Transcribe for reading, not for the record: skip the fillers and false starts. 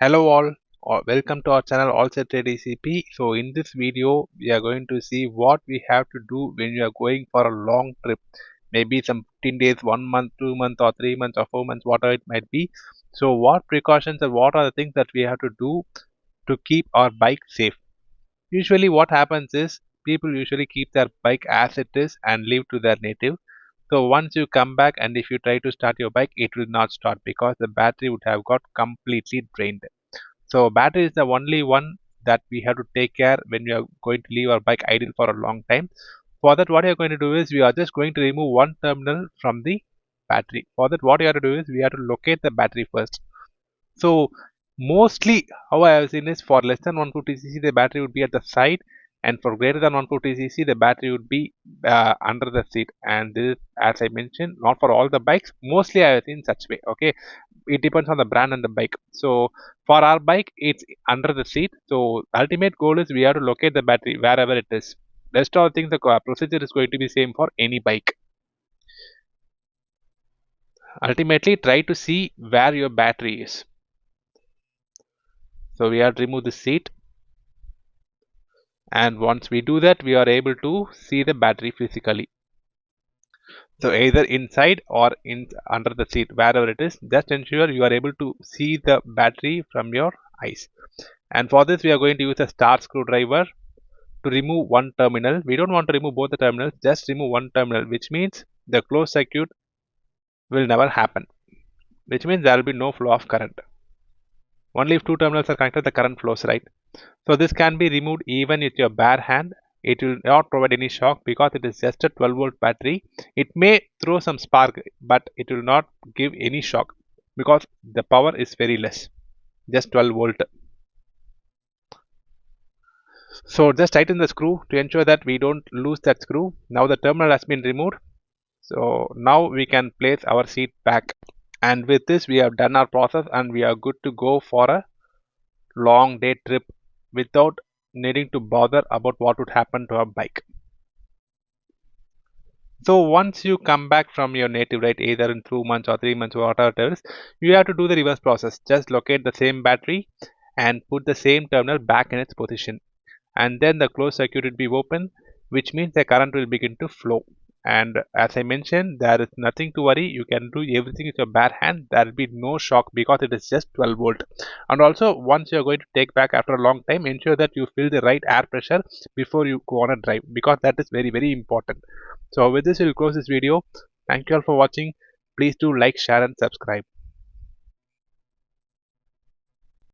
Hello all, welcome to our channel All Set ADCP. So in this video we are going to see what we have to do when you are going for a long trip, maybe some 15 days, 1 month, 2 months or 3 months or 4 months, whatever it might be. So what precautions and what are the things that we have to do to keep our bike safe? Usually what happens is people usually keep their bike as it is and leave to their native. So once you come back and if you try to start your bike, it will not start because the battery would have got completely drained. So battery is the only one that we have to take care when we are going to leave our bike idle for a long time. For that, what you are going to do is we are just going to remove one terminal from the battery. For that, what you have to do is we have to locate the battery first. So mostly how I have seen is for less than 150 cc the battery would be at the side, and for greater than 150 cc the battery would be under the seat. And this is, as I mentioned, not for all the bikes. Mostly I have seen such way. Okay, it depends on the brand and the bike. So for our bike it's under the seat. So ultimate goal is we have to locate the battery wherever it is. Rest of the things, the procedure is going to be same for any bike. Ultimately try to see where your battery is. So we have to remove the seat, and once we do that we are able to see the battery physically. So either inside or in under the seat, wherever it is, just ensure you are able to see the battery from your eyes. And for this we are going to use a star screwdriver to remove one terminal. We don't want to remove both the terminals, just remove one terminal, which means the closed circuit will never happen, which means there will be no flow of current. Only if two terminals are connected the current flows, right? So this can be removed even with your bare hand. It will not provide any shock because it is just a 12-volt battery. It may throw some spark, but it will not give any shock because the power is very less, just 12 volt. So just tighten the screw to ensure that we don't lose that screw. Now the terminal has been removed. So now we can place our seat back. And with this we have done our process and we are good to go for a long day trip without needing to bother about what would happen to our bike. So once you come back from your native, right, either in 2 months or 3 months or whatever it is, you have to do the reverse process. Just locate the same battery and put the same terminal back in its position, and then the closed circuit will be open, which means the current will begin to flow. And as I mentioned, there is nothing to worry. You can do everything with your bare hand. There will be no shock because it is just 12 volt. And also, once you are going to take back after a long time, ensure that you feel the right air pressure before you go on a drive, because that is very, very important. So with this we'll close this video. Thank you all for watching. Please do like, share and subscribe.